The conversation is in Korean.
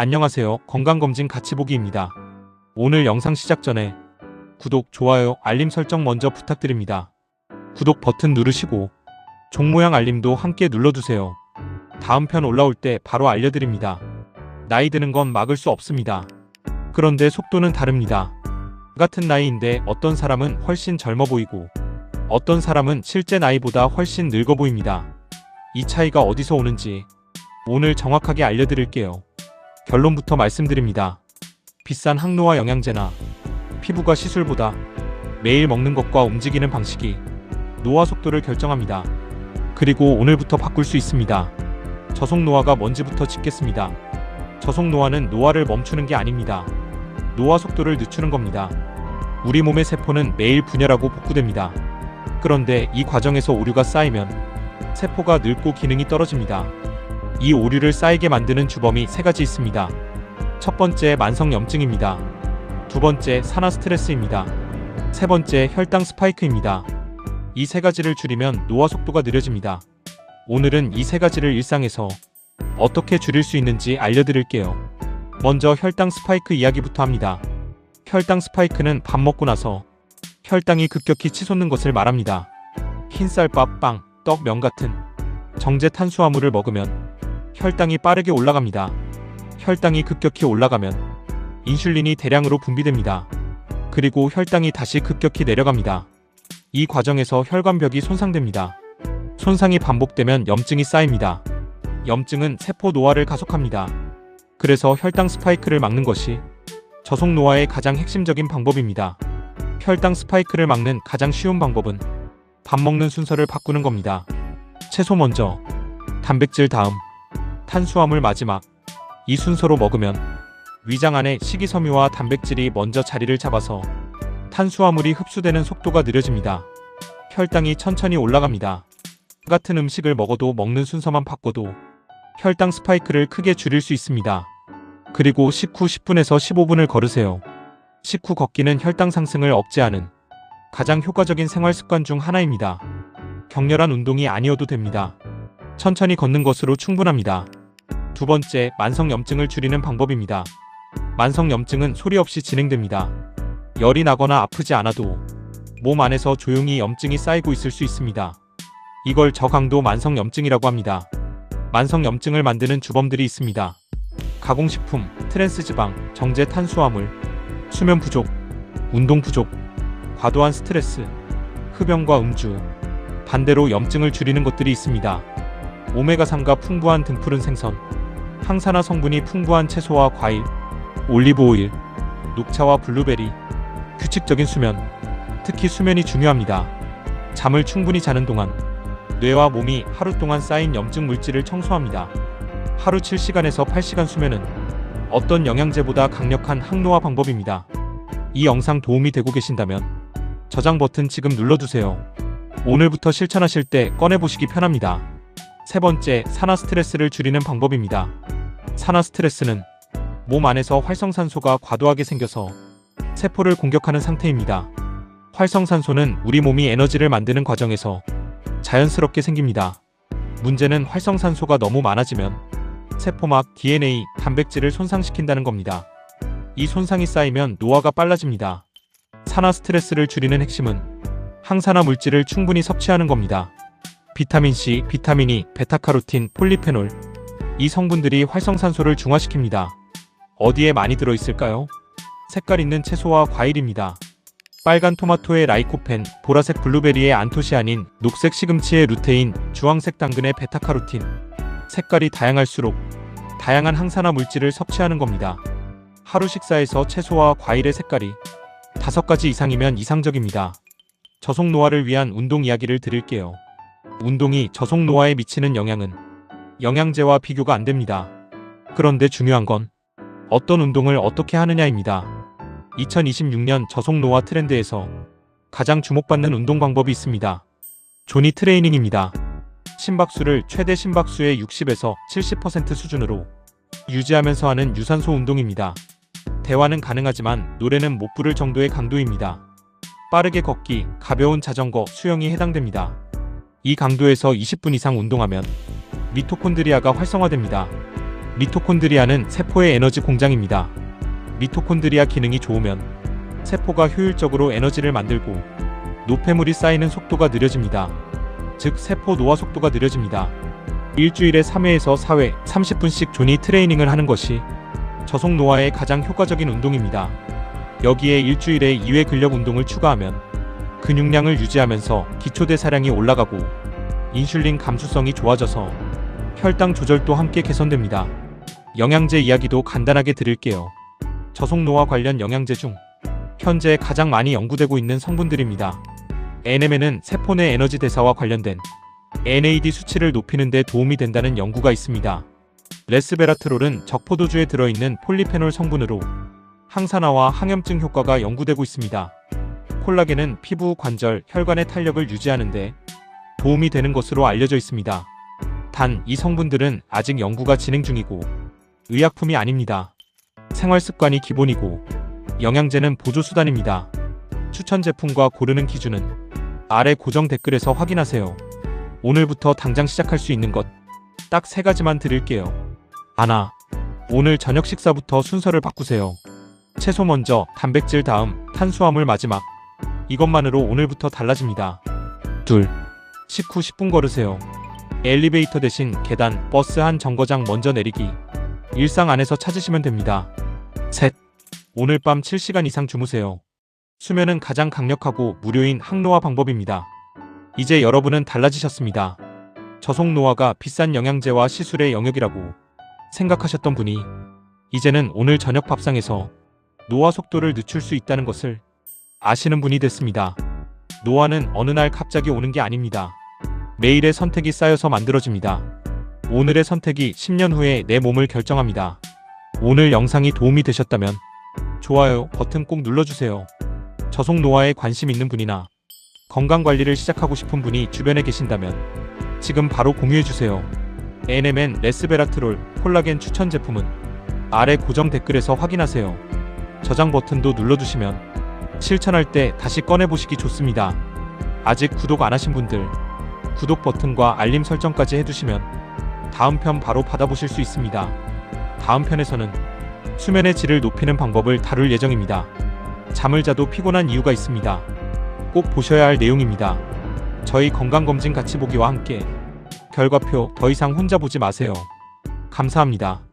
안녕하세요. 건강검진 같이보기입니다. 오늘 영상 시작 전에 구독, 좋아요, 알림 설정 먼저 부탁드립니다. 구독 버튼 누르시고 종 모양 알림도 함께 눌러주세요. 다음 편 올라올 때 바로 알려드립니다. 나이 드는 건 막을 수 없습니다. 그런데 속도는 다릅니다. 같은 나이인데 어떤 사람은 훨씬 젊어 보이고 어떤 사람은 실제 나이보다 훨씬 늙어 보입니다. 이 차이가 어디서 오는지 오늘 정확하게 알려드릴게요. 결론부터 말씀드립니다. 비싼 항노화 영양제나 피부과 시술보다 매일 먹는 것과 움직이는 방식이 노화 속도를 결정합니다. 그리고 오늘부터 바꿀 수 있습니다. 저속노화가 뭔지부터 짚겠습니다. 저속노화는 노화를 멈추는 게 아닙니다. 노화 속도를 늦추는 겁니다. 우리 몸의 세포는 매일 분열하고 복구됩니다. 그런데 이 과정에서 오류가 쌓이면 세포가 늙고 기능이 떨어집니다. 이 오류를 쌓이게 만드는 주범이 세 가지 있습니다. 첫 번째, 만성염증입니다. 두 번째, 산화 스트레스입니다. 세 번째, 혈당 스파이크입니다. 이 세 가지를 줄이면 노화 속도가 느려집니다. 오늘은 이 세 가지를 일상에서 어떻게 줄일 수 있는지 알려드릴게요. 먼저 혈당 스파이크 이야기부터 합니다. 혈당 스파이크는 밥 먹고 나서 혈당이 급격히 치솟는 것을 말합니다. 흰쌀밥, 빵, 떡, 면 같은 정제 탄수화물을 먹으면 혈당이 빠르게 올라갑니다. 혈당이 급격히 올라가면 인슐린이 대량으로 분비됩니다. 그리고 혈당이 다시 급격히 내려갑니다. 이 과정에서 혈관벽이 손상됩니다. 손상이 반복되면 염증이 쌓입니다. 염증은 세포 노화를 가속합니다. 그래서 혈당 스파이크를 막는 것이 저속노화의 가장 핵심적인 방법입니다. 혈당 스파이크를 막는 가장 쉬운 방법은 밥 먹는 순서를 바꾸는 겁니다. 채소 먼저, 단백질 다음, 탄수화물 마지막. 이 순서로 먹으면 위장 안에 식이섬유와 단백질이 먼저 자리를 잡아서 탄수화물이 흡수되는 속도가 느려집니다. 혈당이 천천히 올라갑니다. 같은 음식을 먹어도 먹는 순서만 바꿔도 혈당 스파이크를 크게 줄일 수 있습니다. 그리고 식후 10분에서 15분을 걸으세요. 식후 걷기는 혈당 상승을 억제하는 가장 효과적인 생활 습관 중 하나입니다. 격렬한 운동이 아니어도 됩니다. 천천히 걷는 것으로 충분합니다. 두 번째, 만성염증을 줄이는 방법입니다. 만성염증은 소리 없이 진행됩니다. 열이 나거나 아프지 않아도 몸 안에서 조용히 염증이 쌓이고 있을 수 있습니다. 이걸 저강도 만성염증이라고 합니다. 만성염증을 만드는 주범들이 있습니다. 가공식품, 트랜스지방, 정제 탄수화물, 수면 부족, 운동 부족, 과도한 스트레스, 흡연과 음주. 반대로 염증을 줄이는 것들이 있습니다. 오메가3가 풍부한 등푸른 생선, 항산화 성분이 풍부한 채소와 과일, 올리브 오일, 녹차와 블루베리. 규칙적인 수면, 특히 수면이 중요합니다. 잠을 충분히 자는 동안 뇌와 몸이 하루 동안 쌓인 염증 물질을 청소합니다. 하루 7시간에서 8시간 수면은 어떤 영양제보다 강력한 항노화 방법입니다. 이 영상 도움이 되고 계신다면 저장 버튼 지금 눌러두세요. 오늘부터 실천하실 때 꺼내보시기 편합니다. 세 번째, 산화 스트레스를 줄이는 방법입니다. 산화 스트레스는 몸 안에서 활성산소가 과도하게 생겨서 세포를 공격하는 상태입니다. 활성산소는 우리 몸이 에너지를 만드는 과정에서 자연스럽게 생깁니다. 문제는 활성산소가 너무 많아지면 세포막, DNA, 단백질을 손상시킨다는 겁니다. 이 손상이 쌓이면 노화가 빨라집니다. 산화 스트레스를 줄이는 핵심은 항산화 물질을 충분히 섭취하는 겁니다. 비타민C, 비타민 E, 베타카로틴, 폴리페놀. 이 성분들이 활성산소를 중화시킵니다. 어디에 많이 들어있을까요? 색깔 있는 채소와 과일입니다. 빨간 토마토의 라이코펜, 보라색 블루베리의 안토시아닌, 녹색 시금치의 루테인, 주황색 당근의 베타카로틴. 색깔이 다양할수록 다양한 항산화 물질을 섭취하는 겁니다. 하루 식사에서 채소와 과일의 색깔이 5가지 이상이면 이상적입니다. 저속노화를 위한 운동 이야기를 드릴게요. 운동이 저속노화에 미치는 영향은 영양제와 비교가 안 됩니다. 그런데 중요한 건 어떤 운동을 어떻게 하느냐입니다. 2026년 저속노화 트렌드에서 가장 주목받는 운동 방법이 있습니다. 조니 트레이닝입니다. 심박수를 최대 심박수의 60에서 70% 수준으로 유지하면서 하는 유산소 운동입니다. 대화는 가능하지만 노래는 못 부를 정도의 강도입니다. 빠르게 걷기, 가벼운 자전거, 수영이 해당됩니다. 이 강도에서 20분 이상 운동하면 미토콘드리아가 활성화됩니다. 미토콘드리아는 세포의 에너지 공장입니다. 미토콘드리아 기능이 좋으면 세포가 효율적으로 에너지를 만들고 노폐물이 쌓이는 속도가 느려집니다. 즉 세포 노화 속도가 느려집니다. 일주일에 3회에서 4회 30분씩 조니 트레이닝을 하는 것이 저속 노화에 가장 효과적인 운동입니다. 여기에 일주일에 2회 근력 운동을 추가하면 근육량을 유지하면서 기초대사량이 올라가고 인슐린 감수성이 좋아져서 혈당 조절도 함께 개선됩니다. 영양제 이야기도 간단하게 드릴게요. 저속 노화 관련 영양제 중 현재 가장 많이 연구되고 있는 성분들입니다. NMN은 세포 내 에너지 대사와 관련된 NAD 수치를 높이는 데 도움이 된다는 연구가 있습니다. 레스베라트롤은 적포도주에 들어있는 폴리페놀 성분으로 항산화와 항염증 효과가 연구되고 있습니다. 콜라겐은 피부, 관절, 혈관의 탄력을 유지하는 데 도움이 되는 것으로 알려져 있습니다. 단, 이 성분들은 아직 연구가 진행 중이고 의약품이 아닙니다. 생활습관이 기본이고 영양제는 보조수단입니다. 추천 제품과 고르는 기준은 아래 고정 댓글에서 확인하세요. 오늘부터 당장 시작할 수 있는 것 딱 3가지만 드릴게요. 하나, 오늘 저녁 식사부터 순서를 바꾸세요. 채소 먼저, 단백질 다음, 탄수화물 마지막. 이것만으로 오늘부터 달라집니다. 둘, 식후 10분 걸으세요. 엘리베이터 대신 계단, 버스 한 정거장 먼저 내리기. 일상 안에서 찾으시면 됩니다. 셋, 오늘 밤 7시간 이상 주무세요. 수면은 가장 강력하고 무료인 항노화 방법입니다. 이제 여러분은 달라지셨습니다. 저속 노화가 비싼 영양제와 시술의 영역이라고 생각하셨던 분이 이제는 오늘 저녁 밥상에서 노화 속도를 늦출 수 있다는 것을 아시는 분이 됐습니다. 노화는 어느 날 갑자기 오는 게 아닙니다. 매일의 선택이 쌓여서 만들어집니다. 오늘의 선택이 10년 후에 내 몸을 결정합니다. 오늘 영상이 도움이 되셨다면 좋아요 버튼 꼭 눌러주세요. 저속 노화에 관심 있는 분이나 건강관리를 시작하고 싶은 분이 주변에 계신다면 지금 바로 공유해주세요. NMN 레스베라트롤 콜라겐 추천 제품은 아래 고정 댓글에서 확인하세요. 저장 버튼도 눌러주시면 실천할 때 다시 꺼내보시기 좋습니다. 아직 구독 안 하신 분들 구독 버튼과 알림 설정까지 해두시면 다음 편 바로 받아보실 수 있습니다. 다음 편에서는 수면의 질을 높이는 방법을 다룰 예정입니다. 잠을 자도 피곤한 이유가 있습니다. 꼭 보셔야 할 내용입니다. 저희 건강검진 같이 보기와 함께 결과표 더 이상 혼자 보지 마세요. 감사합니다.